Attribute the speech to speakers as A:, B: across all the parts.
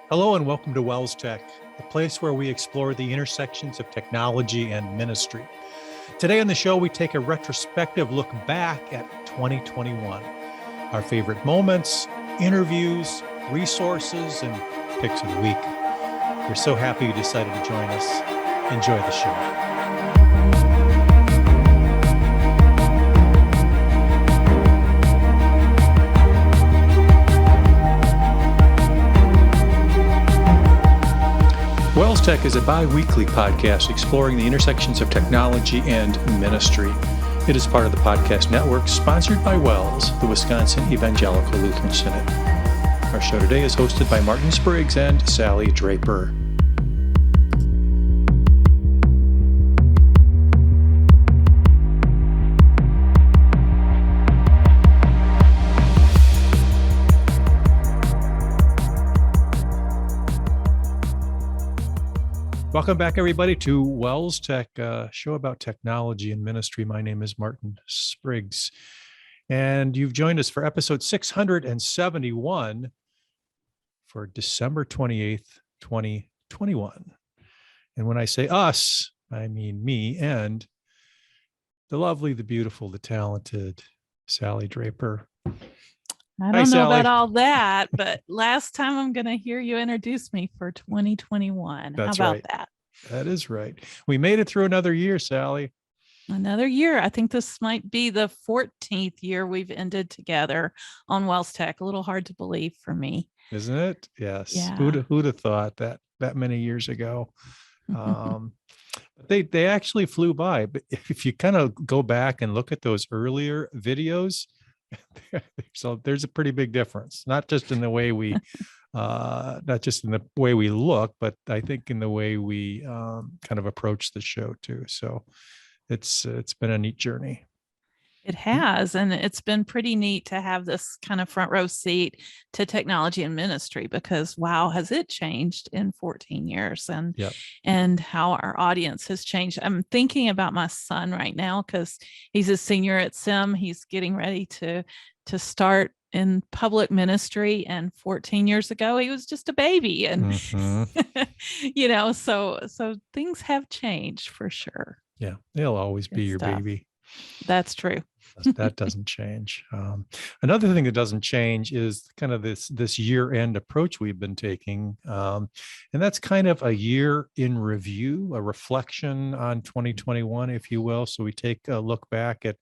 A: Hello and welcome to WELSTech, the place where we explore the intersections of technology and ministry. Today on the show, we take a retrospective look back at 2021. Our favorite moments, interviews, resources, and picks of the week. We're so happy you decided to join us. Enjoy the show. WELSTech is a bi-weekly podcast exploring the intersections of technology and ministry. It is part of the podcast network sponsored by WELS, the Wisconsin Evangelical Lutheran Synod. Our show today is hosted by Martin Spriggs and Sallie Draper. Welcome back, everybody, to WELSTech, a show about technology and ministry. My name is Martin Spriggs, and you've joined us for episode 671 for December 28th, 2021. And when I say us, I mean me and the lovely, the beautiful, the talented Sallie Draper.
B: I don't know about all that, but last time I'm going to hear you introduce me for 2021.
A: That's
B: How about
A: right.
B: that?
A: That is right. We made it through another year, Sallie.
B: Another year. I think this might be the 14th year we've ended together on WELSTech. A little hard to believe for me.
A: Isn't it? Yes.
B: Yeah.
A: Who'd have thought that many years ago? They actually flew by. But if you kind of go back and look at those earlier videos, so there's a pretty big difference, not just in the way we look, but I think in the way we kind of approach the show too. So it's been a neat journey.
B: It has, and it's been pretty neat to have this kind of front row seat to technology and ministry, because wow, has it changed in 14 years, and how our audience has changed. I'm thinking about my son right now because he's a senior at SIM. He's getting ready to start in public ministry, and 14 years ago he was just a baby, and so things have changed for sure.
A: Yeah, they'll always be your baby.
B: That's true.
A: That doesn't change. Another thing that doesn't change is kind of this year-end approach we've been taking, and that's kind of a year in review, a reflection on 2021, if you will. So we take a look back at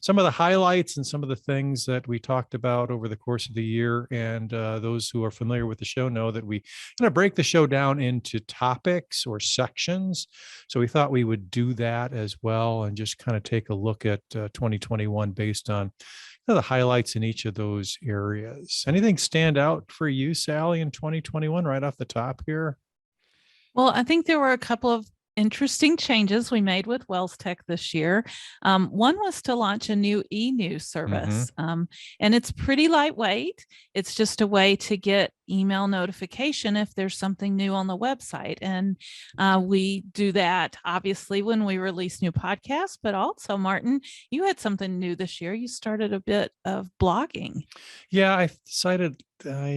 A: some of the highlights and some of the things that we talked about over the course of the year. And those who are familiar with the show know that we kind of break the show down into topics or sections. So we thought we would do that as well and just kind of take a look at 2021 based on the highlights in each of those areas. Anything stand out for you, Sallie, in 2021 right off the top here?
B: Well, I think there were a couple of interesting changes we made with WELSTech this year. One was to launch a new ENews service, and it's pretty lightweight. It's just a way to get email notification if there's something new on the website. And we do that obviously when we release new podcasts, but also, Martin, you had something new this year. You started a bit of blogging.
A: Yeah, I decided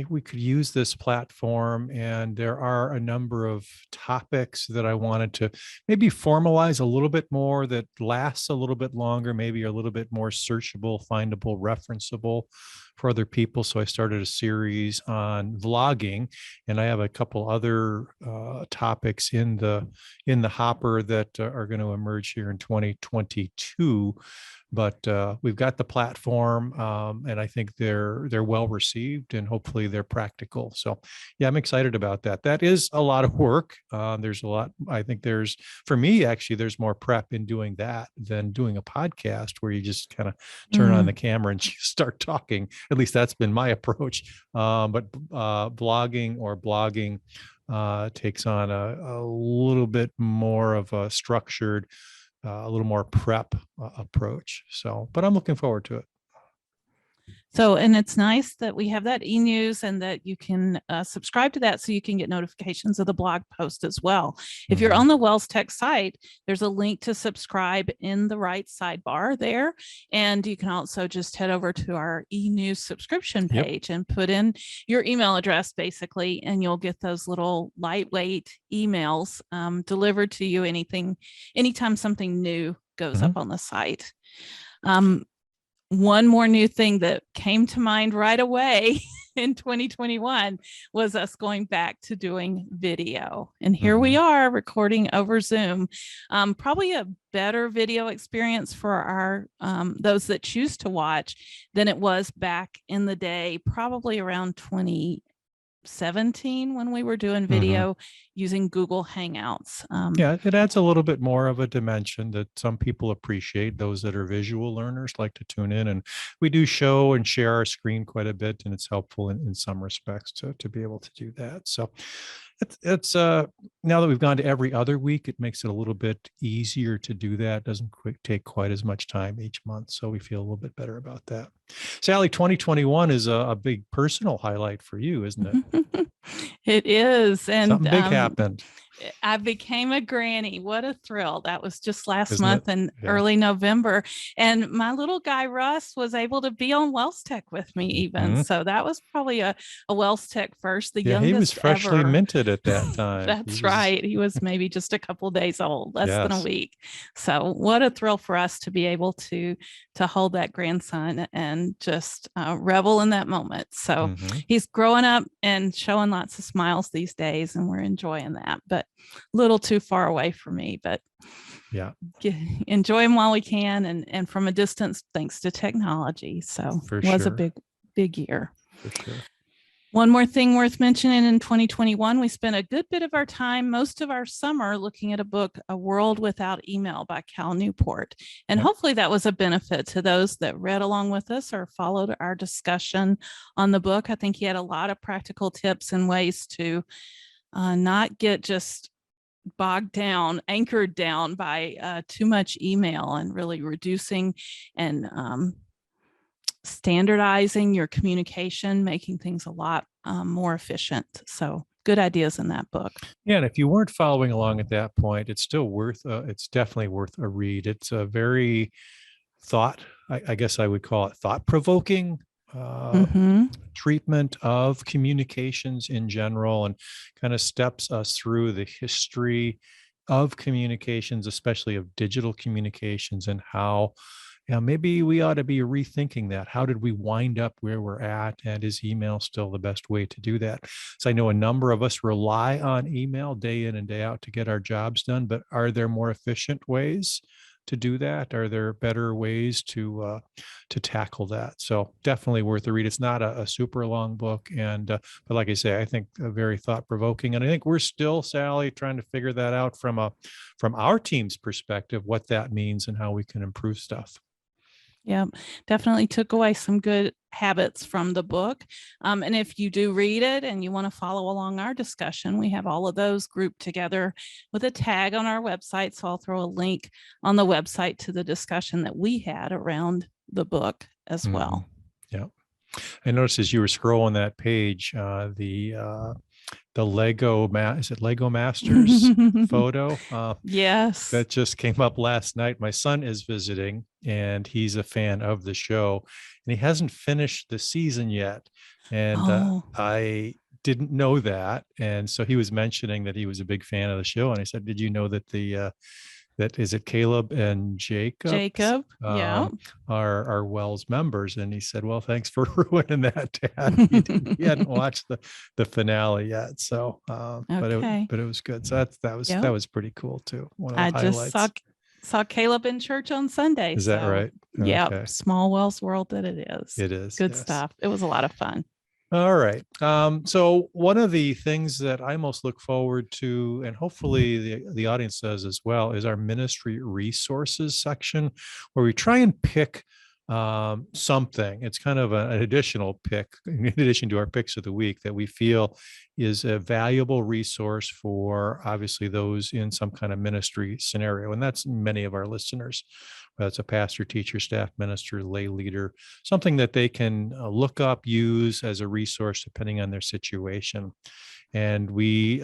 A: we could use this platform, and there are a number of topics that I wanted to maybe formalize a little bit more, that lasts a little bit longer, maybe a little bit more searchable, findable, referenceable for other people. So I started a series on vlogging, and I have a couple other topics in the hopper that are going to emerge here in 2022. But we've got the platform, and I think they're well received, and hopefully they're practical. So yeah, I'm excited about that. That is a lot of work. There's a lot. I think for me, actually, there's more prep in doing that than doing a podcast where you just kind of turn on the camera and start talking. At least that's been my approach. But blogging takes on a little bit more of a structured, a little more prep approach. So, but I'm looking forward to it.
B: So, and it's nice that we have that ENews and that you can subscribe to that so you can get notifications of the blog post as well. If you're on the WELSTech site, there's a link to subscribe in the right sidebar there. And you can also just head over to our ENews subscription page and put in your email address basically, and you'll get those little lightweight emails delivered to you anytime something new goes up on the site. One more new thing that came to mind right away in 2021 was us going back to doing video. And here we are recording over Zoom. Probably a better video experience for our those that choose to watch than it was back in the day, probably around 2017 when we were doing video using Google Hangouts.
A: Yeah, it adds a little bit more of a dimension that some people appreciate. Those that are visual learners like to tune in, and we do show and share our screen quite a bit, and it's helpful in some respects to be able to do that. So it's now that we've gone to every other week, it makes it a little bit easier to do that. It doesn't take quite as much time each month, so we feel a little bit better about that. Sallie, 2021 is a big personal highlight for you, isn't it?
B: It is. And
A: something big happened.
B: I became a granny. What a thrill. That was just last month in early November. And my little guy, Russ, was able to be on WELSTech with me even. So that was probably a WELSTech first, the youngest
A: he was freshly
B: ever.
A: Minted at that time.
B: That's right. He was maybe just a couple days old, less than a week. So what a thrill for us to be able to hold that grandson and just revel in that moment. So he's growing up and showing lots of smiles these days, and we're enjoying that. But a little too far away for me, but enjoy him while we can, and from a distance, thanks to technology. So it was a big year.
A: For sure.
B: One more thing worth mentioning, in 2021, we spent a good bit of our time, most of our summer, looking at a book, A World Without Email by Cal Newport. And hopefully that was a benefit to those that read along with us or followed our discussion on the book. I think he had a lot of practical tips and ways to not get just anchored down by too much email, and really reducing and standardizing your communication, making things a lot more efficient. So good ideas in that book.
A: Yeah, and if you weren't following along at that point, it's still it's definitely worth a read. It's a very I guess I would call it thought-provoking treatment of communications in general, and kind of steps us through the history of communications, especially of digital communications, and how maybe we ought to be rethinking that. How did we wind up where we're at? And is email still the best way to do that? So I know a number of us rely on email day in and day out to get our jobs done, but are there more efficient ways to do that? Are there better ways to tackle that? So definitely worth a read. It's not a super long book, and but like I say, I think very thought-provoking. And I think we're still, Sallie, trying to figure that out from our team's perspective, what that means and how we can improve stuff.
B: Yeah, definitely took away some good habits from the book. And if you do read it and you want to follow along our discussion, we have all of those grouped together with a tag on our website. So I'll throw a link on the website to the discussion that we had around the book as well.
A: Yeah. I noticed as you were scrolling that page, the Lego is it Lego Masters photo?
B: Yes.
A: That just came up last night. My son is visiting, and he's a fan of the show, and he hasn't finished the season yet. And I didn't know that. And so he was mentioning that he was a big fan of the show. And I said, did you know that that is it Caleb and Jacob are Wells members? And he said, well, thanks for ruining that, Dad. He hadn't watched the finale yet. So but it was good. So that was pretty cool too. One of the highlights.
B: Just saw Caleb in church on Sunday.
A: Is that right?
B: Yeah,
A: okay.
B: Small Wells world that it is.
A: It is
B: good stuff. It was a lot of fun.
A: All right. So one of the things that I most look forward to, and hopefully the audience does as well, is our ministry resources section, where we try and pick something. It's kind of an additional pick, in addition to our picks of the week, that we feel is a valuable resource for obviously those in some kind of ministry scenario. And that's many of our listeners. as a pastor, teacher, staff minister, lay leader, something that they can look up, use as a resource depending on their situation. And we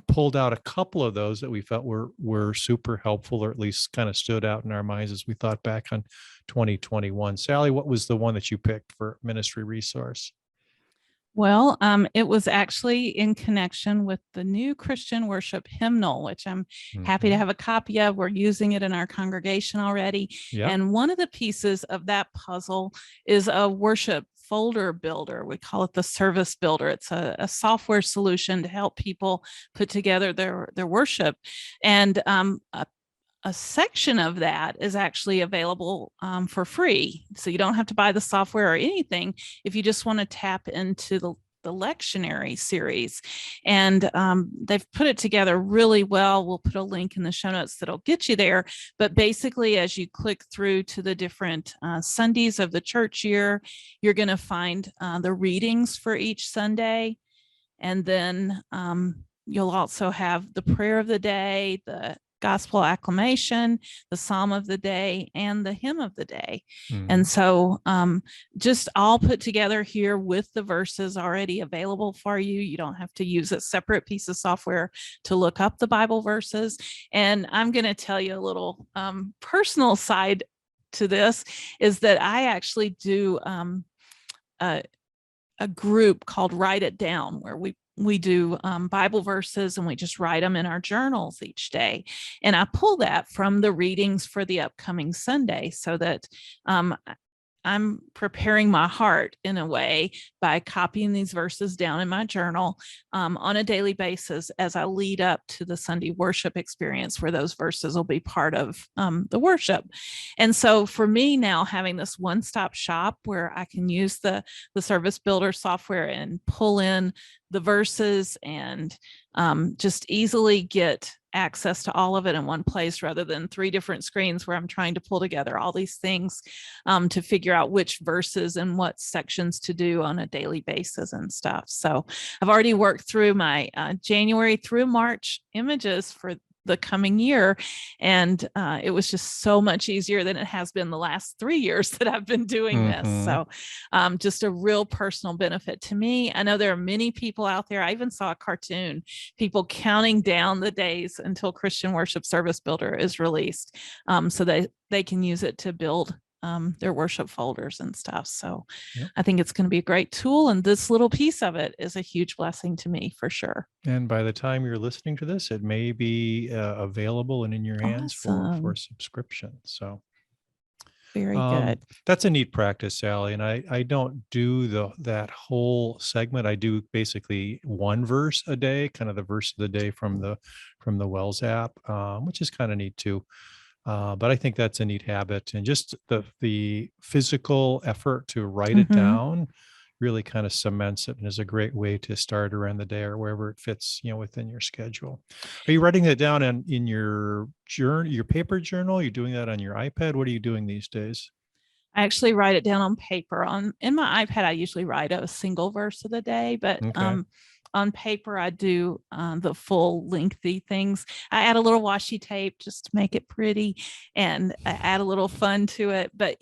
A: pulled out a couple of those that we felt were super helpful, or at least kind of stood out in our minds as we thought back on 2021. Sallie, what was the one that you picked for ministry resource?
B: Well, it was actually in connection with the new Christian worship hymnal, which I'm happy to have a copy of. We're using it in our congregation already.
A: Yeah.
B: And one of the pieces of that puzzle is a worship folder builder. We call it the service builder. It's a software solution to help people put together their worship. And a section of that is actually available for free. So you don't have to buy the software or anything if you just want to tap into the lectionary series. And they've put it together really well. We'll put a link in the show notes that'll get you there. But basically, as you click through to the different Sundays of the church year, you're going to find the readings for each Sunday. And then you'll also have the prayer of the day, the gospel acclamation, the psalm of the day, and the hymn of the day. And so just all put together here with the verses already available for you. You don't have to use a separate piece of software to look up the Bible verses. And I'm going to tell you a little personal side to this is that I actually do a group called Write It Down, where we do Bible verses and we just write them in our journals each day. And I pull that from the readings for the upcoming Sunday so that I'm preparing my heart in a way by copying these verses down in my journal on a daily basis as I lead up to the Sunday worship experience where those verses will be part of the worship. And so for me now, having this one-stop shop where I can use the service builder software and pull in the verses and just easily get access to all of it in one place rather than 3 different screens where I'm trying to pull together all these things to figure out which verses and what sections to do on a daily basis and stuff. So I've already worked through my January through March images for the coming year. And it was just so much easier than it has been the last 3 years that I've been doing this. So just a real personal benefit to me. I know there are many people out there. I even saw a cartoon, people counting down the days until Christian Worship Service Builder is released so they can use it to build their worship folders and stuff. So I think it's going to be a great tool. And this little piece of it is a huge blessing to me for sure.
A: And by the time you're listening to this, it may be available and in your hands for subscription. So
B: very good.
A: That's a neat practice, Sallie. And I don't do that whole segment. I do basically one verse a day, kind of the verse of the day from the Wells app, which is kind of neat too. But I think that's a neat habit, and just the physical effort to write it down really kind of cements it and is a great way to start around the day or wherever it fits, within your schedule. Are you writing that down in your journal, your paper journal? You're doing that on your iPad? What are you doing these days?
B: I actually write it down on paper. In my iPad, I usually write a single verse of the day, but on paper, I do the full lengthy things. I add a little washi tape just to make it pretty and I add a little fun to it. But,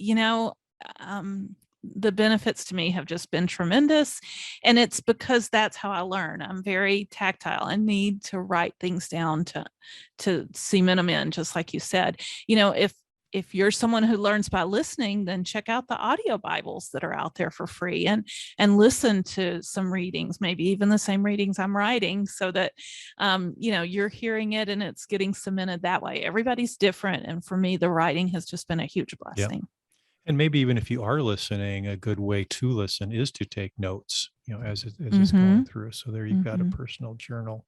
B: the benefits to me have just been tremendous. And it's because that's how I learn. I'm very tactile. I need to write things down to cement them in, just like you said. If you're someone who learns by listening, then check out the audio Bibles that are out there for free and listen to some readings, maybe even the same readings I'm writing so that, you're hearing it and it's getting cemented that way. Everybody's different. And for me, the writing has just been a huge blessing.
A: Yeah. And maybe even if you are listening, a good way to listen is to take notes, as it's going through. So there you've got a personal journal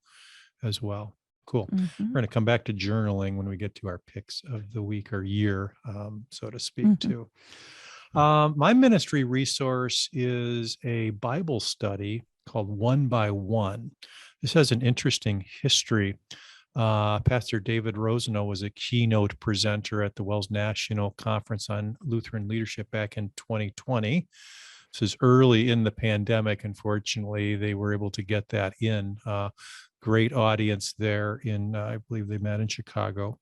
A: as well. Cool. We're going to come back to journaling when we get to our picks of the week or year, so to speak, too. My ministry resource is a Bible study called One by One. This has an interesting history. Pastor David Rosano was a keynote presenter at the Wells National Conference on Lutheran Leadership back in 2020. This is early in the pandemic. Unfortunately, they were able to get that in. Great audience there I believe they met in Chicago.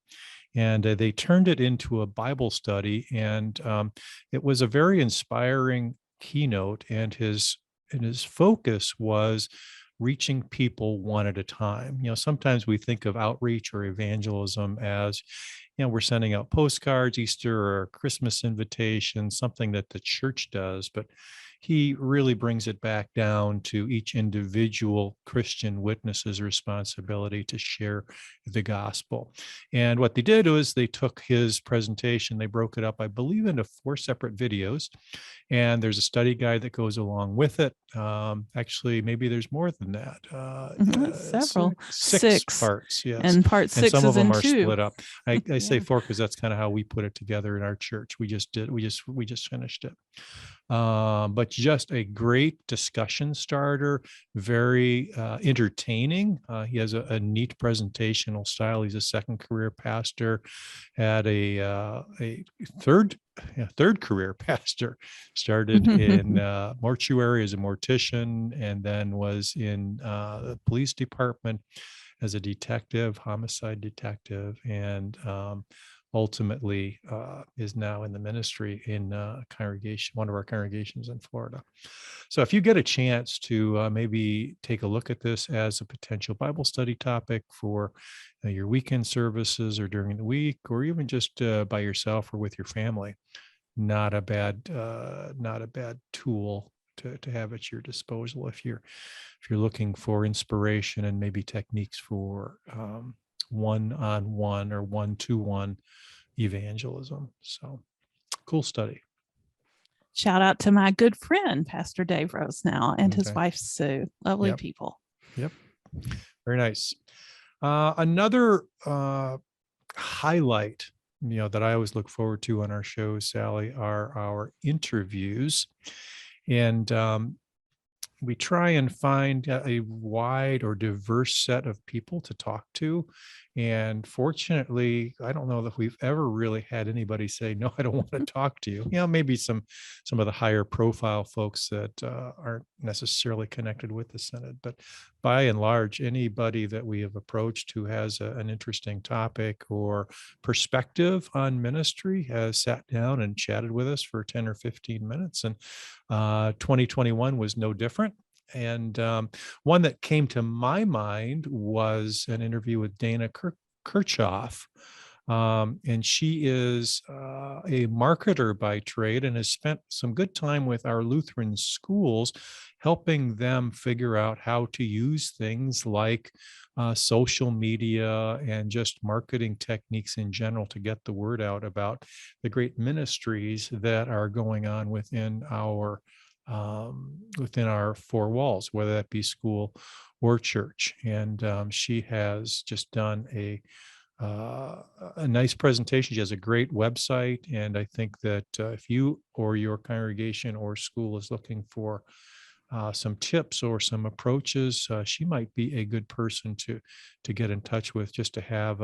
A: and they turned it into a Bible study, and it was a very inspiring keynote. And his focus was reaching people one at a time. Sometimes we think of outreach or evangelism as, we're sending out postcards, Easter or Christmas invitations, something that the church does, but he really brings it back down to each individual Christian witness's responsibility to share the gospel. And what they did was they took his presentation, they broke it up, I believe, into 4 separate videos. And there's a study guide that goes along with it. Actually, maybe there's more than that.
B: Several,
A: six parts, yes.
B: And part 6
A: some
B: is
A: of them
B: in
A: are
B: 2.
A: split up. I
B: Yeah.
A: say 4 because that's kind of how we put it together in our church. We just finished it. But just a great discussion starter, very entertaining. He has a neat presentational style. He's a second career pastor, had a third career pastor, started in mortuary as a mortician, and then was in the police department as a detective, homicide detective, and ultimately is now in the ministry in congregation, one of our congregations in Florida. So if you get a chance to maybe take a look at this as a potential Bible study topic for your weekend services or during the week, or even just by yourself or with your family, not a bad tool to have at your disposal if you're looking for inspiration and maybe techniques for one-on-one or one-to-one evangelism. So cool study.
B: Shout out to my good friend, Pastor Dave Rose now, and his
A: Okay.
B: wife, Sue. Lovely
A: Yep.
B: people.
A: Yep. Very nice. Another highlight, that I always look forward to on our shows, Sallie, are our interviews. And we try and find a wide or diverse set of people to talk to. And fortunately, I don't know that we've ever really had anybody say, no, I don't want to talk to you. Maybe some of the higher profile folks that aren't necessarily connected with the Synod. But by and large, anybody that we have approached who has an interesting topic or perspective on ministry has sat down and chatted with us for 10 or 15 minutes. And 2021 was no different. And one that came to my mind was an interview with Dana Kirkkirchoff. And she is a marketer by trade and has spent some good time with our Lutheran schools, helping them figure out how to use things like social media and just marketing techniques in general to get the word out about the great ministries that are going on within our 4 walls, whether that be school or church. And she has just done a nice presentation. She has a great website. And I think that if you or your congregation or school is looking for some tips or some approaches, she might be a good person to get in touch with, just to have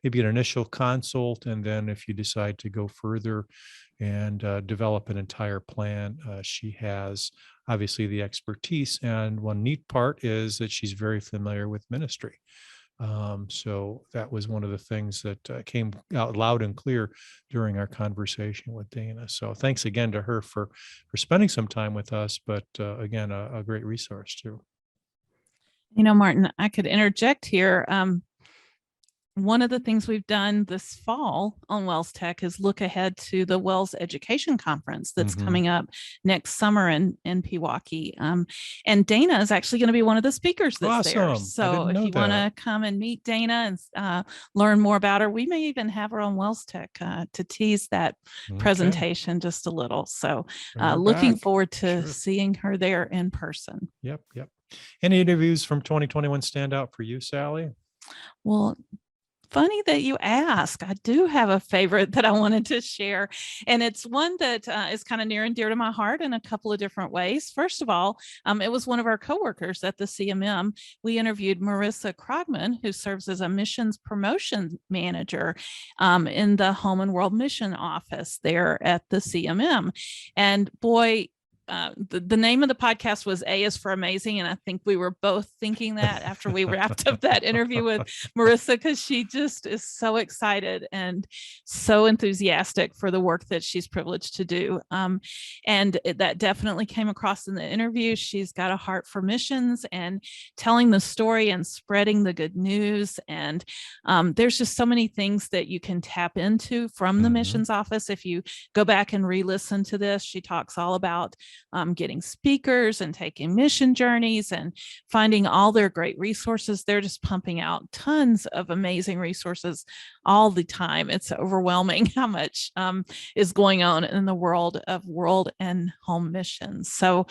A: maybe an initial consult. And then if you decide to go further and develop an entire plan, she has obviously the expertise. And one neat part is that she's very familiar with ministry. So that was one of the things that came out loud and clear during our conversation with Dana. So thanks again to her for spending some time with us, but again, a great resource too.
B: Martin, I could interject here. One of the things we've done this fall on WELSTech is look ahead to the WELS Education Conference that's coming up next summer in Pewaukee. And Dana is actually going to be one of the speakers that's there. So if you want to come and meet Dana and learn more about her, we may even have her on WELSTech to tease that presentation just a little. So looking forward to seeing her there in person.
A: Yep. Any interviews from 2021 stand out for you, Sallie?
B: Well, funny that you ask. I do have a favorite that I wanted to share, and it's one that is kind of near and dear to my heart in a couple of different ways. First of all, it was one of our coworkers at the CMM. We interviewed Marissa Krogman, who serves as a missions promotion manager in the Home and World Mission Office there at the CMM. And boy, the name of the podcast was A is for Amazing. And I think we were both thinking that after we wrapped up that interview with Marissa, because she just is so excited and so enthusiastic for the work that she's privileged to do. And that definitely came across in the interview. She's got a heart for missions and telling the story and spreading the good news. And there's just so many things that you can tap into from the missions office. If you go back and re-listen to this, she talks all about getting speakers and taking mission journeys and finding all their great resources. They're just pumping out tons of amazing resources all the time. It's overwhelming how much is going on in the world of world and home missions. So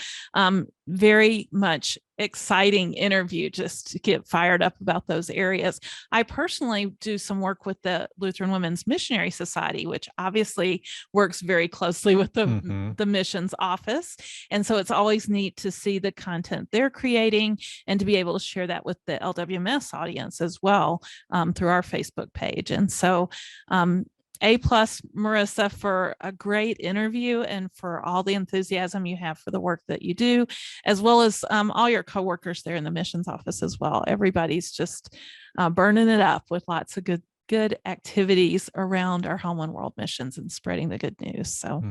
B: very much exciting interview, just to get fired up about those areas. I personally do some work with the Lutheran Women's Missionary Society, which obviously works very closely with the missions office. And so it's always neat to see the content they're creating and to be able to share that with the LWMS audience as well through our Facebook page. And so A+, Marissa, for a great interview and for all the enthusiasm you have for the work that you do, as well as all your coworkers there in the missions office as well. Everybody's just burning it up with lots of good activities around our home and world missions and spreading the good news. So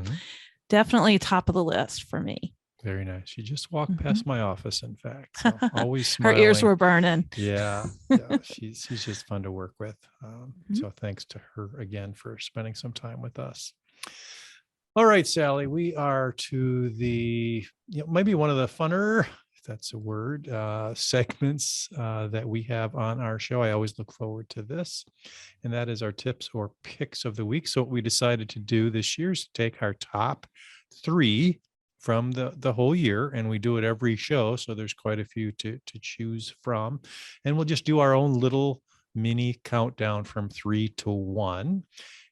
B: definitely top of the list for me.
A: Very nice. She just walked past my office, in fact. So always smiling.
B: Her ears were burning.
A: Yeah. She's just fun to work with. So thanks to her again for spending some time with us. All right, Sallie, we are to the, maybe one of the funner, if that's a word, segments that we have on our show. I always look forward to this, and that is our tips or picks of the week. So what we decided to do this year is to take our top 3 from the whole year, and we do it every show, so there's quite a few to choose from, and we'll just do our own little mini countdown from 3 to 1,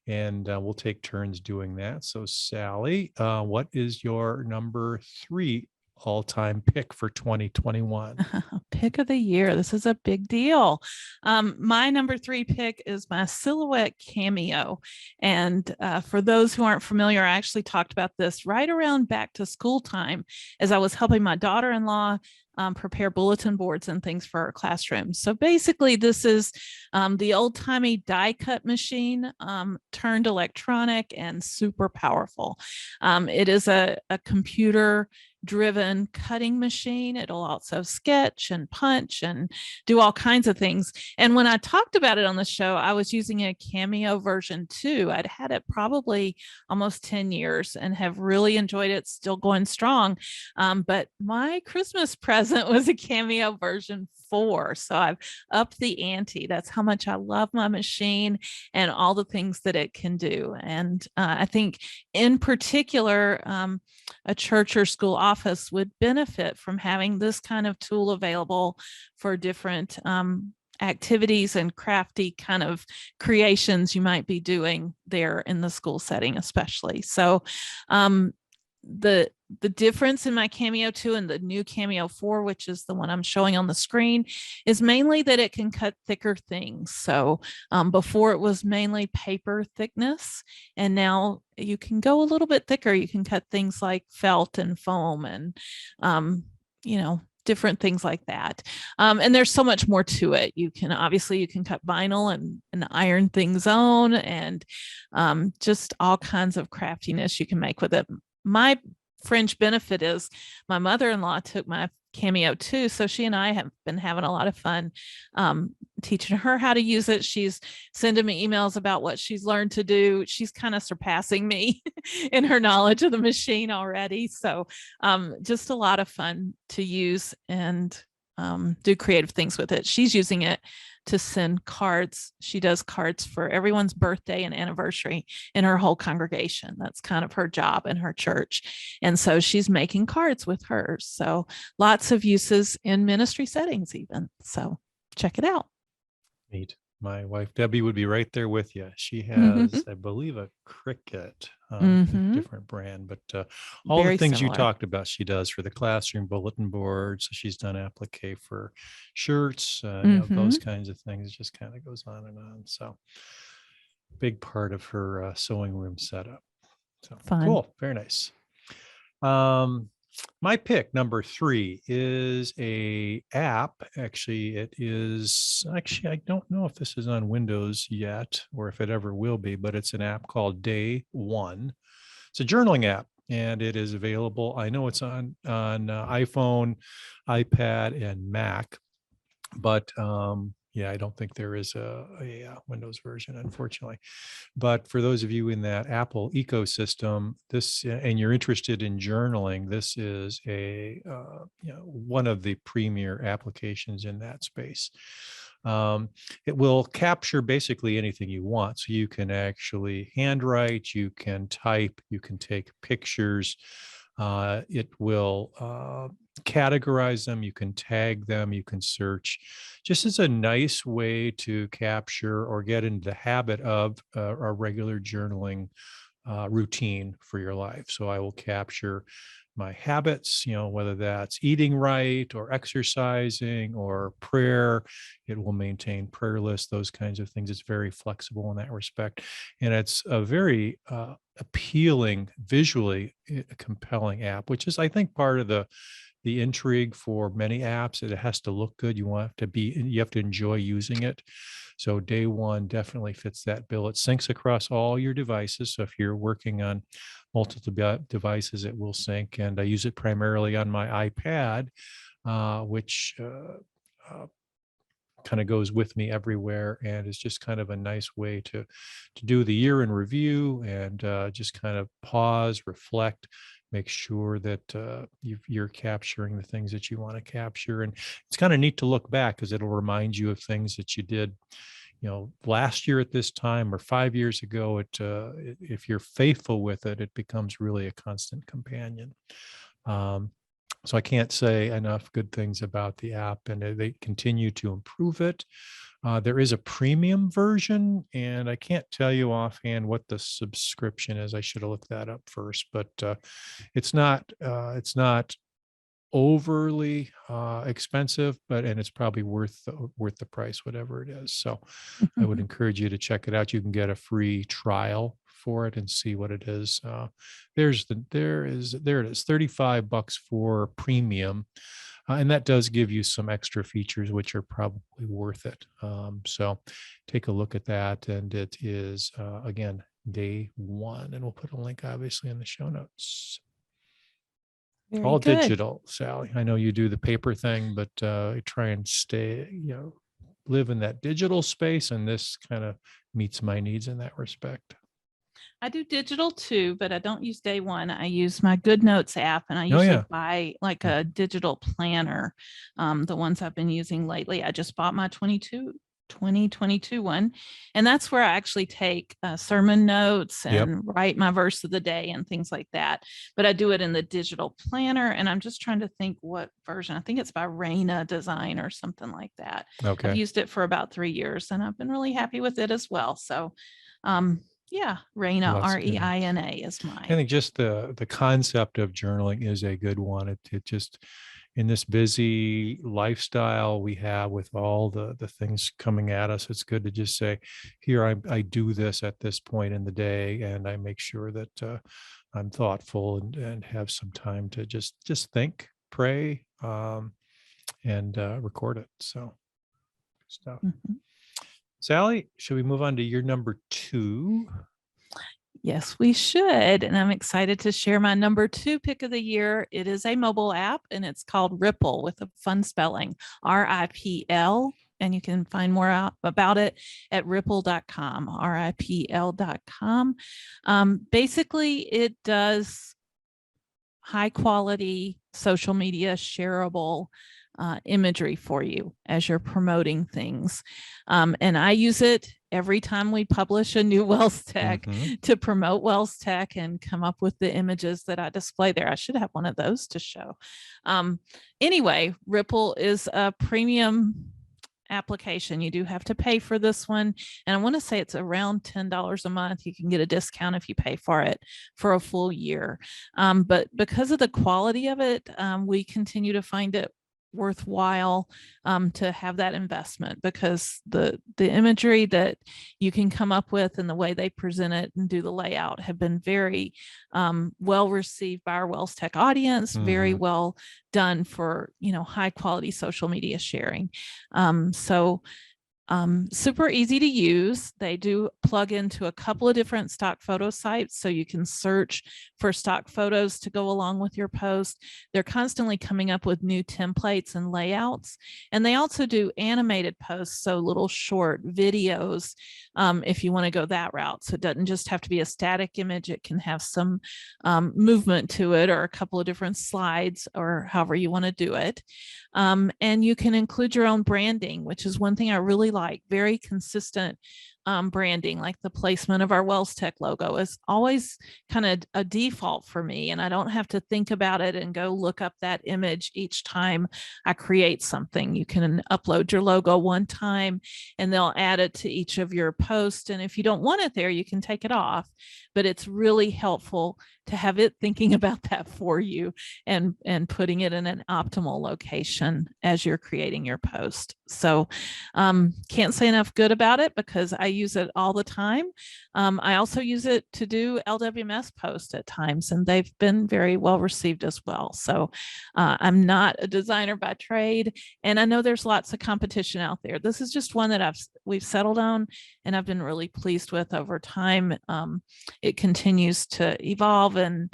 A: and we'll take turns doing that. So Sallie, what is your number 3 all-time pick for 2021?
B: Pick of the year. This is a big deal. My number 3 pick is my Silhouette Cameo. And for those who aren't familiar, I actually talked about this right around back to school time as I was helping my daughter-in-law prepare bulletin boards and things for our classrooms. So basically, this is the old-timey die cut machine turned electronic and super powerful. It is a computer driven cutting machine. It'll also sketch and punch and do all kinds of things. And when I talked about it on the show, I was using a Cameo version 2. I'd had it probably almost 10 years and have really enjoyed it, still going strong. But my Christmas present was a Cameo version 4. So I've upped the ante. That's how much I love my machine and all the things that it can do. And I think in particular, a church or school office would benefit from having this kind of tool available for different activities and crafty kind of creations you might be doing there in the school setting, especially. So the difference in my Cameo 2 and the new Cameo 4, which is the one I'm showing on the screen, is mainly that it can cut thicker things. So before it was mainly paper thickness, and now you can go a little bit thicker. You can cut things like felt and foam and, different things like that. And there's so much more to it. You can cut vinyl and iron things on, and just all kinds of craftiness you can make with it. My fringe benefit is my mother-in-law took my Cameo 2, so she and I have been having a lot of fun teaching her how to use it. She's sending me emails about what she's learned to do. She's kind of surpassing me in her knowledge of the machine already. So just a lot of fun to use and do creative things with it. She's using it to send cards. She does cards for everyone's birthday and anniversary in her whole congregation. That's kind of her job in her church. And so she's making cards with hers. So lots of uses in ministry settings even. So check it out.
A: Neat. My wife, Debbie, would be right there with you. She has, I believe, a Cricut, different brand, but all
B: Very
A: the things
B: similar.
A: you talked about, she does for the classroom bulletin boards. She's done applique for shirts, those kinds of things. It just kind of goes on and on. So big part of her sewing room setup. So
B: Fun.
A: cool. Very nice. My pick number 3 is a app. Actually, I don't know if this is on Windows yet or if it ever will be, but it's an app called Day One. It's a journaling app, and it is available. I know it's on iPhone, iPad, and Mac, but yeah, I don't think there is a Windows version, unfortunately. But for those of you in that Apple ecosystem, and you're interested in journaling, this is one of the premier applications in that space. It will capture basically anything you want. So you can actually handwrite, you can type, you can take pictures. It will categorize them, you can tag them, you can search. Just as a nice way to capture or get into the habit of a regular journaling routine for your life. So I will capture my habits, whether that's eating right or exercising or prayer. It will maintain prayer lists, those kinds of things. It's very flexible in that respect. And it's a very appealing, visually compelling app, which is, I think, part of the intrigue for many apps. It has to look good. You have to enjoy using it. So Day One definitely fits that bill. It syncs across all your devices. So if you're working on multiple devices, it will sync. And I use it primarily on my iPad, which kind of goes with me everywhere, and is just kind of a nice way to do the year in review and just kind of pause, reflect, make sure that you're capturing the things that you want to capture. And it's kind of neat to look back because it'll remind you of things that you did last year at this time or 5 years ago. If you're faithful with it, it becomes really a constant companion. So I can't say enough good things about the app, and they continue to improve it. There is a premium version, and I can't tell you offhand what the subscription is. I should have looked that up first, but it's not overly expensive, and it's probably worth the price, whatever it is. So I would encourage you to check it out. You can get a free trial for it and see what it is. There it is, $35 for premium. And that does give you some extra features, which are probably worth it. So take a look at that. And it is, again, Day One. And we'll put a link, obviously, in the show notes.
B: Very
A: All
B: good.
A: digital, Sally. I know you do the paper thing, but I try and live in that digital space. And this kind of meets my needs in that respect.
B: I do digital too, but I don't use Day One. I use my Good Notes app, and I usually buy like a digital planner. The ones I've been using lately, I just bought my 2022 one, and that's where I actually take sermon notes and write my verse of the day and things like that. But I do it in the digital planner, and I'm just trying to think what version. I think it's by Raina Design or something like that.
A: Okay.
B: I've used it for about 3 years, and I've been really happy with it as well. So yeah, Raina, Reina is mine.
A: I think just the concept of journaling is a good one. It just, in this busy lifestyle we have with all the things coming at us, it's good to just say, here, I do this at this point in the day, and I make sure that I'm thoughtful and have some time to just think, pray, and record it. So stuff. Mm-hmm. Sally, should we move on to your number 2?
B: Yes, we should. And I'm excited to share my number 2 pick of the year. It is a mobile app, and it's called Ripple, with a fun spelling, RIPL. And you can find more out about it at ripple.com, RIPL.com. Basically, it does high quality social media shareable imagery for you as you're promoting things. And I use it every time we publish a new WELSTech to promote WELSTech and come up with the images that I display there. I should have one of those to show. Anyway, Ripple is a premium application. You do have to pay for this one. And I want to say it's around $10 a month. You can get a discount if you pay for it for a full year. But because of the quality of it, we continue to find it worthwhile to have that investment, because the imagery that you can come up with and the way they present it and do the layout have been very well received by our WELSTech audience, very well done for, you know, high quality social media sharing. Super easy to use. They do plug into a couple of different stock photo sites, so you can search for stock photos to go along with your post. They're constantly coming up with new templates and layouts. And they also do animated posts, so little short videos if you want to go that route. So it doesn't just have to be a static image. It can have some movement to it, or a couple of different slides, or however you want to do it. And you can include your own branding, which is one thing I really like. Very consistent branding, like the placement of our WELSTech logo is always kind of a default for me, and I don't have to think about it and go look up that image each time I create something. You can upload your logo one time and they'll add it to each of your posts, and if you don't want it there, you can take it off. But it's really helpful to have it thinking about that for you, and putting it in an optimal location as you're creating your post. So can't say enough good about it, because I use it all the time. I also use it to do LWMS posts at times, and they've been very well received as well. So I'm not a designer by trade, and I know there's lots of competition out there. This is just one that we've settled on, and I've been really pleased with over time. It continues to evolve and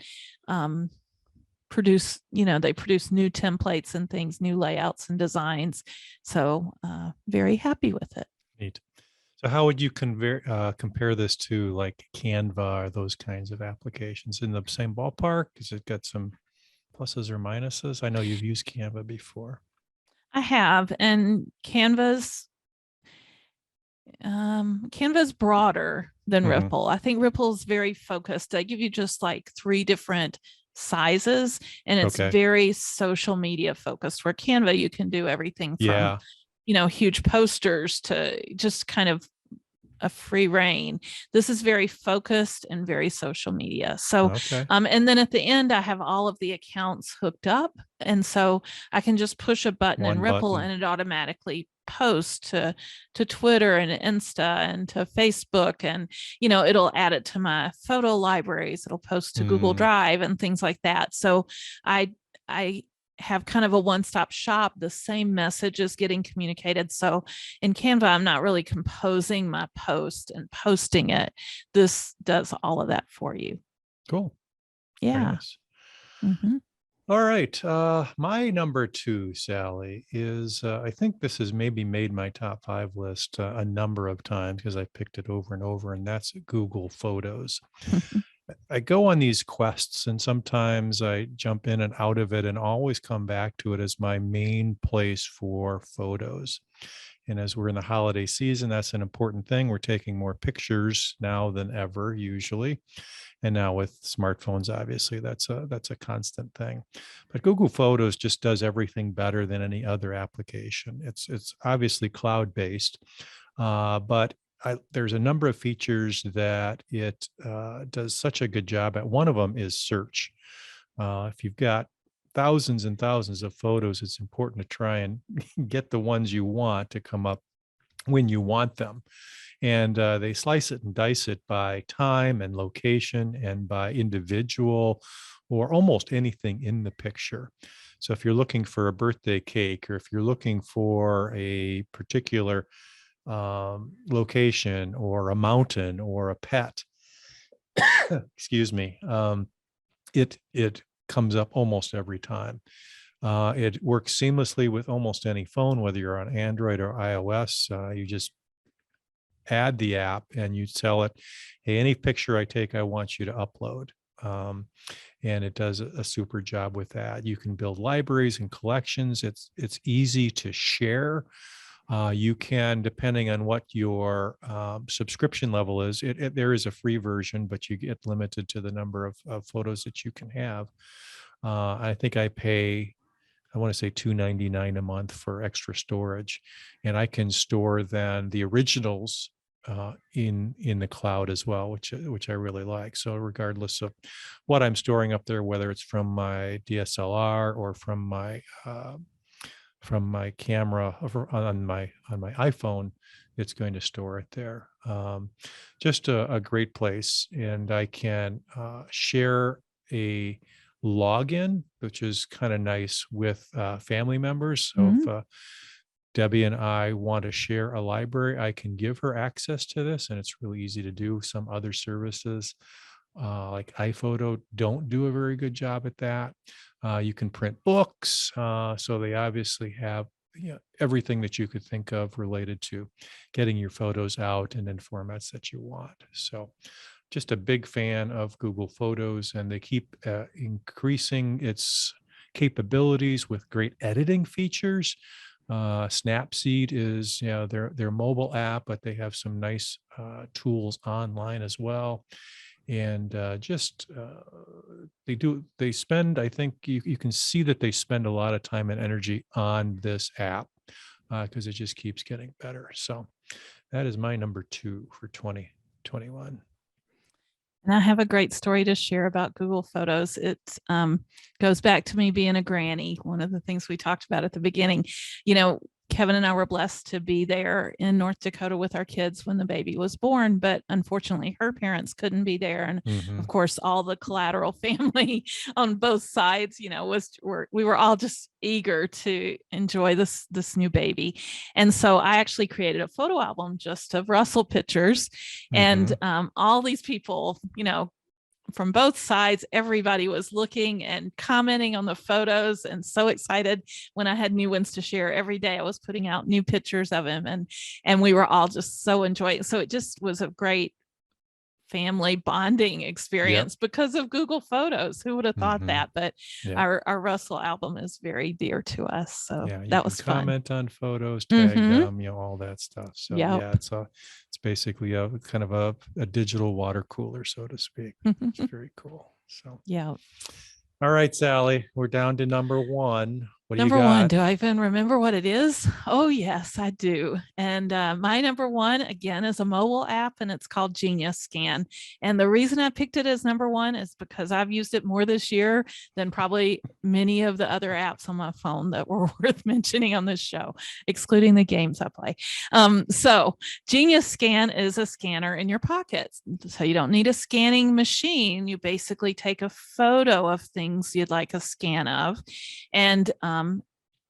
B: produce, you know, they produce new templates and things, new layouts and designs. So very happy with it.
A: Neat. So how would you compare this to like Canva or those kinds of applications? In the same ballpark? Has it got some pluses or minuses? I know you've used Canva before.
B: I have, and Canva's broader than Ripple. I think Ripple is very focused. They give you just like 3 different sizes, and it's very social media focused, where Canva, you can do everything from, you know, huge posters to just kind of a free reign. This is very focused and very social media. So, and then at the end, I have all of the accounts hooked up. And so I can just push a button in Ripple and it automatically posts to Twitter and Insta and to Facebook. And, you know, it'll add it to my photo libraries. It'll post to Google Drive and things like that. So I have kind of a one-stop shop. The same message is getting communicated. So in Canva, I'm not really composing my post and posting it. This does all of that for you.
A: Cool.
B: Yeah.
A: Nice. All right. My number 2, Sally, is I think this has maybe made my top 5 list a number of times, because I picked it over and over, and that's Google Photos. I go on these quests, and sometimes I jump in and out of it, and always come back to it as my main place for photos. And as we're in the holiday season, that's an important thing. We're taking more pictures now than ever, usually. And now with smartphones, obviously, that's a constant thing. But Google Photos just does everything better than any other application. It's obviously cloud-based, but there's a number of features that it does such a good job at. One of them is search. If you've got thousands and thousands of photos, it's important to try and get the ones you want to come up when you want them. And they slice it and dice it by time and location and by individual, or almost anything in the picture. So if you're looking for a birthday cake, or if you're looking for a particular location, or a mountain, or a pet, excuse me, it comes up almost every time. It works seamlessly with almost any phone, whether you're on Android or iOS. You just add the app and you tell it, hey, any picture I take, I want you to upload. And it does a super job with that. You can build libraries and collections. It's easy to share. You can, depending on what your subscription level is, there is a free version, but you get limited to the number of photos that you can have. I think I pay, I want to say $2.99 a month for extra storage, and I can store then the originals in the cloud as well, which I really like. So regardless of what I'm storing up there, whether it's from my DSLR or from my from my camera on my iPhone, it's going to store it there. Just a great place, and I can share a login, which is kind of nice with family members. So
B: Mhm.
A: if Debbie and I want to share a library, I can give her access to this, and it's really easy to do. Some other services like iPhoto don't do a very good job at that. You can print books, so they obviously have everything that you could think of related to getting your photos out and in formats that you want. So just a big fan of Google Photos, and they keep increasing its capabilities with great editing features. Snapseed is their mobile app, but they have some nice tools online as well. And they spend, I think you can see that they spend a lot of time and energy on this app because it just keeps getting better. So that is my number 2 for 2021.
B: And I have a great story to share about Google Photos. It goes back to me being a granny. One of the things we talked about at the beginning, Kevin and I were blessed to be there in North Dakota with our kids when the baby was born, but unfortunately her parents couldn't be there. And of course, all the collateral family on both sides, we were all just eager to enjoy this new baby. And so I actually created a photo album just of Russell pictures, and all these people, from both sides, everybody was looking and commenting on the photos and so excited when I had new ones to share. Every day I was putting out new pictures of him, and we were all just so enjoying it. So it just was a great family bonding experience because of Google Photos. Who would have thought that? But our Russell album is very dear to us. So that was fun.
A: Comment on photos, tag them, all that stuff. So it's basically a kind of a digital water cooler, so to speak. It's very cool. So all right, Sally, we're down to number 1. What do you got?
B: Number 1, do I even remember what it is? Oh, yes, I do. And my number 1, again, is a mobile app, and it's called Genius Scan. And the reason I picked it as number 1 is because I've used it more this year than probably many of the other apps on my phone that were worth mentioning on this show, excluding the games I play. So Genius Scan is a scanner in your pockets. So you don't need a scanning machine. You basically take a photo of things you'd like a scan of, and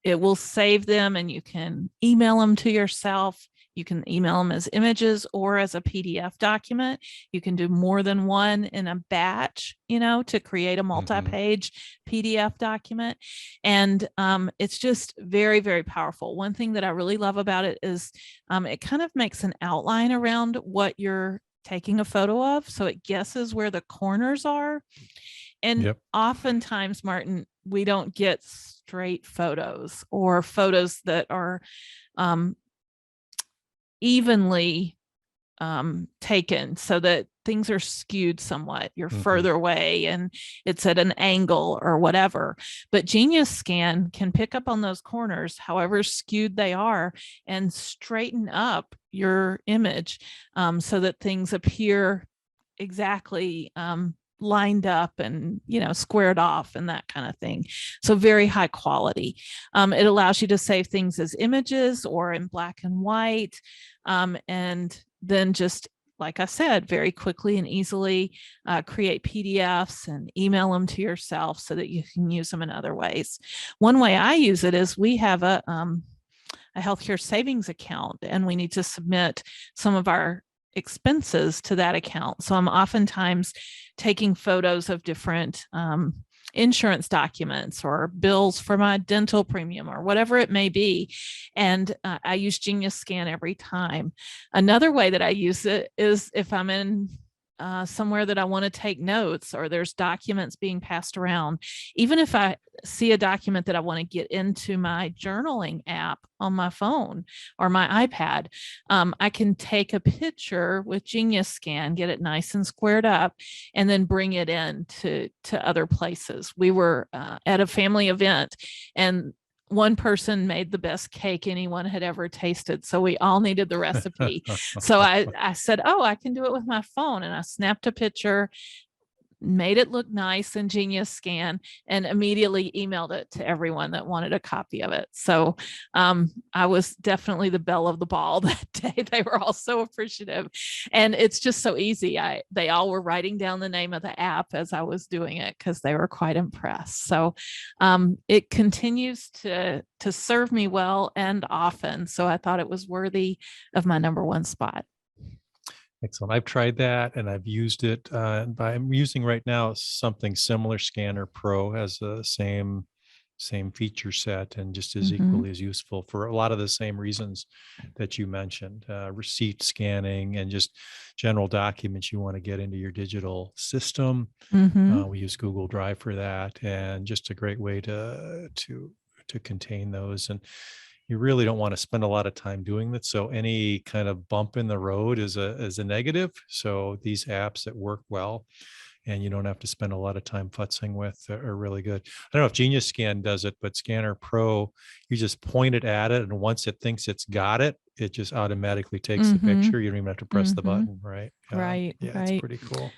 B: it will save them, and you can email them to yourself. You can email them as images or as a PDF document. You can do more than one in a batch, to create a multi-page PDF document. And it's just very, very powerful. One thing that I really love about it is it kind of makes an outline around what you're taking a photo of. So it guesses where the corners are. And oftentimes, Martin, we don't get straight photos or photos that are evenly taken, so that things are skewed somewhat. You're further away and it's at an angle or whatever. But Genius Scan can pick up on those corners, however skewed they are, and straighten up your image so that things appear exactly lined up and squared off and that kind of thing. So very high quality. It allows you to save things as images or in black and white, and then just, like I said, very quickly and easily create PDFs and email them to yourself so that you can use them in other ways. One way I use it is we have a healthcare savings account, and we need to submit some of our expenses to that account. So I'm oftentimes taking photos of different insurance documents or bills for my dental premium or whatever it may be. And I use Genius Scan every time. Another way that I use it is if I'm in somewhere that I want to take notes, or there's documents being passed around. Even if I see a document that I want to get into my journaling app on my phone or my iPad, I can take a picture with Genius Scan, get it nice and squared up, and then bring it in to other places. We were at a family event, and one person made the best cake anyone had ever tasted. So we all needed the recipe. So I said, I can do it with my phone. And I snapped a picture, made it look nice in Genius Scan, and immediately emailed it to everyone that wanted a copy of it. So I was definitely the belle of the ball that day. They were all so appreciative, and it's just so easy. They all were writing down the name of the app as I was doing it because they were quite impressed. So it continues to serve me well and often. So I thought it was worthy of my #1 spot.
A: Excellent. I've tried that and I've used it. But I'm using right now something similar. Scanner Pro has the same feature set and just as
B: Mm-hmm.
A: equally as useful for a lot of the same reasons that you mentioned. Receipt scanning and just general documents you want to get into your digital system.
B: Mm-hmm.
A: We use Google Drive for that, and just a great way to contain those. And you really don't want to spend a lot of time doing that. So any kind of bump in the road is a negative. So these apps that work well and you don't have to spend a lot of time futzing with are really good. I don't know if Genius Scan does it, but Scanner Pro, you just point it at it, and once it thinks it's got it, it just automatically takes the
B: Mm-hmm.
A: picture. You don't even have to press the
B: Mm-hmm.
A: button, right?
B: Right,
A: Yeah, it's
B: right.
A: pretty cool.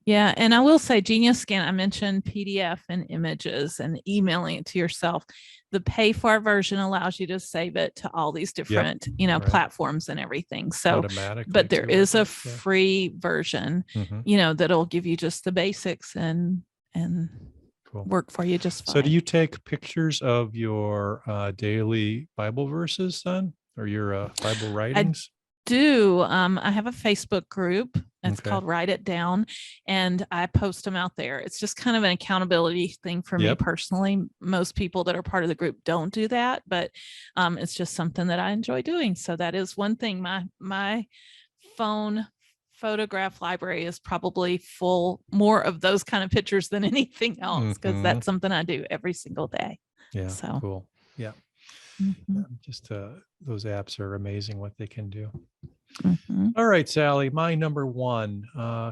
B: Yeah, and I will say Genius Scan, I mentioned PDF and images and emailing it to yourself. The pay for version allows you to save it to all these
A: Yep.
B: different,
A: Right.
B: platforms and everything. So,
A: Automatically
B: but there
A: too, I
B: is a
A: think. Yeah.
B: free version,
A: Mhm.
B: that'll give you just the basics and
A: Cool.
B: work for you just
A: So do
B: fine.
A: you take pictures of your daily Bible verses then, or your Bible
B: I
A: writings?
B: do. I have a Facebook group. It's
A: Okay.
B: called Write It Down, and I post them out there. It's just kind of an accountability thing for me
A: Yep.
B: personally. Most people that are part of the group don't do that, but it's just something that I enjoy doing. So that is one thing. My phone photograph library is probably full more of those kind of pictures than anything else because
A: Mhm.
B: that's something I do every single day.
A: Yeah.
B: So
A: Cool. Yeah.
B: mhm,
A: Just those apps are amazing what they can do.
B: mhm.
A: All right, Sally, my #1,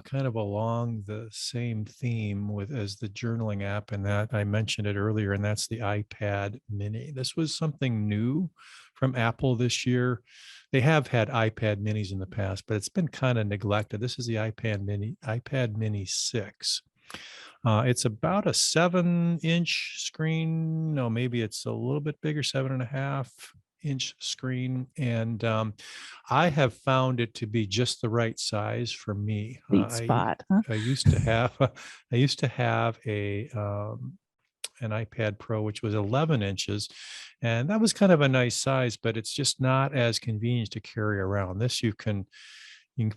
A: kind of along the same theme with as the journaling app, and that I mentioned it earlier, and that's the iPad Mini. This was something new from Apple this year. They have had iPad Minis in the past, but it's been kind of neglected. This is the iPad Mini 6. It's about a 7-inch screen. No, maybe it's a little bit bigger, 7.5-inch screen. And I have found it to be just the right size for me.
B: Sweet spot. Huh?
A: I used to have I used to have an iPad Pro, which was 11 inches, and that was kind of a nice size, but it's just not as convenient to carry around. This you can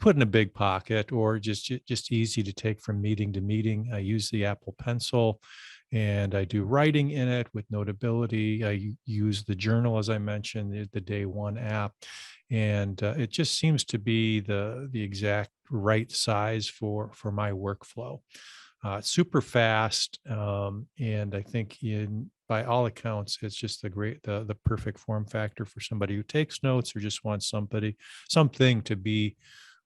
A: put in a big pocket or just easy to take from meeting to meeting. I use the Apple Pencil and I do writing in it with Notability. I use the journal, as I mentioned, the Day One app, and it just seems to be the exact right size for my workflow. Super fast, and I think in by all accounts, it's just the perfect form factor for somebody who takes notes or just wants something to be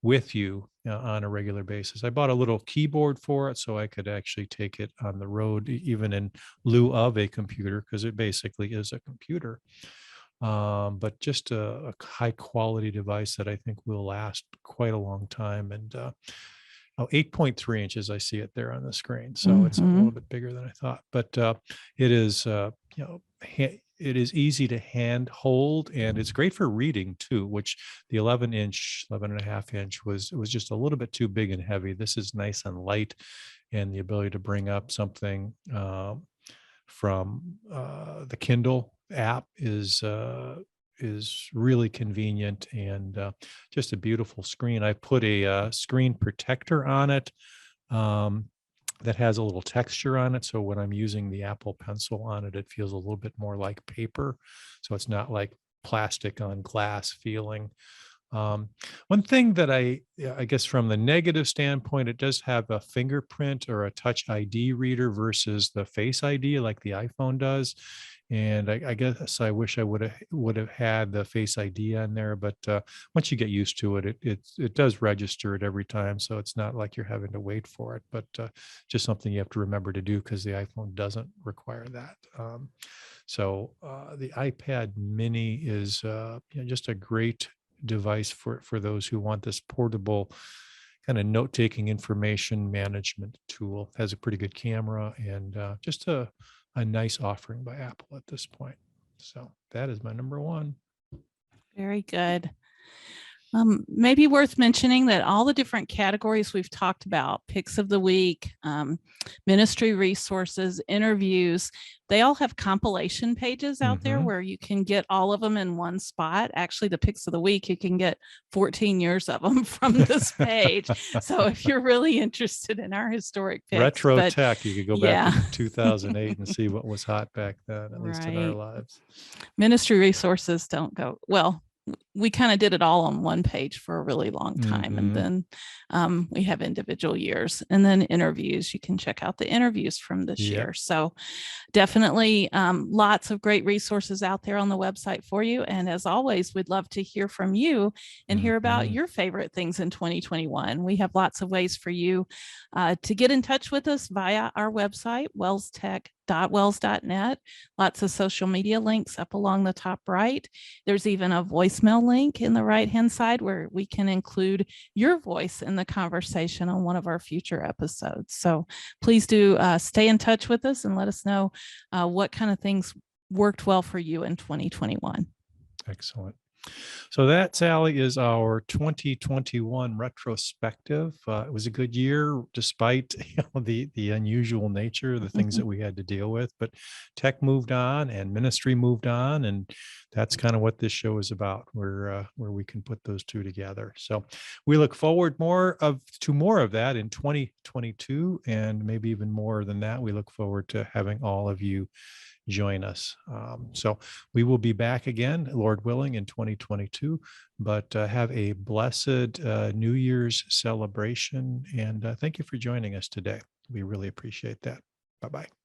A: with you on a regular basis. I bought a little keyboard for it so I could actually take it on the road, even in lieu of a computer, because it basically is a computer. But just a high quality device that I think will last quite a long time. And 8.3 inches, I see it there on the screen. So it's a
B: Mm-hmm.
A: little bit bigger than I thought, but it is, it is easy to hand hold and it's great for reading too, which the 11.5 inch was just a little bit too big and heavy. This is nice and light, and the ability to bring up something from the Kindle app is really convenient and just a beautiful screen. I put a screen protector on it um, that has a little texture on it. So when I'm using the Apple Pencil on it, it feels a little bit more like paper. So it's not like plastic on glass feeling. One thing that I guess from the negative standpoint, it does have a fingerprint or a touch ID reader versus the face ID like the iPhone does. And I guess I wish I would have had the face ID on there, but once you get used to it, it does register it every time, so it's not like you're having to wait for it. But just something you have to remember to do because the iPhone doesn't require that. So the iPad Mini is just a great device for those who want this portable kind of note-taking information management tool. Has a pretty good camera and just a nice offering by Apple at this point. So that is my number one.
B: Very good. Maybe worth mentioning that all the different categories we've talked about, picks of the week, ministry resources, interviews, they all have compilation pages out there where you can get all of them in one spot. Actually, the picks of the week, you can get 14 years of them from this page. So if you're really interested in our historic picks.
A: Retro tech, you could go back to 2008 and see what was hot back then, at least in our lives.
B: Ministry resources don't go, well, we kind of did it all on one page for a really long time. And then we have individual years, and then interviews. You can check out the interviews from this year. So definitely lots of great resources out there on the website for you. And as always, we'd love to hear from you and hear about your favorite things in 2021. We have lots of ways for you to get in touch with us via our website, WELSTech.wels.net. Lots of social media links up along the top right. There's even a voicemail link in the right-hand side where we can include your voice in the conversation on one of our future episodes. So please do stay in touch with us and let us know what kind of things worked well for you in 2021.
A: Excellent. So that, Sallie, is our 2021 retrospective. It was a good year, despite the unusual nature of the things that we had to deal with. But tech moved on, and ministry moved on, and that's kind of what this show is about, where we can put those two together. So we look forward to more of that in 2022, and maybe even more than that. We look forward to having all of you join us. So we will be back again, Lord willing, in 2022, but have a blessed New Year's celebration. And thank you for joining us today. We really appreciate that. Bye-bye.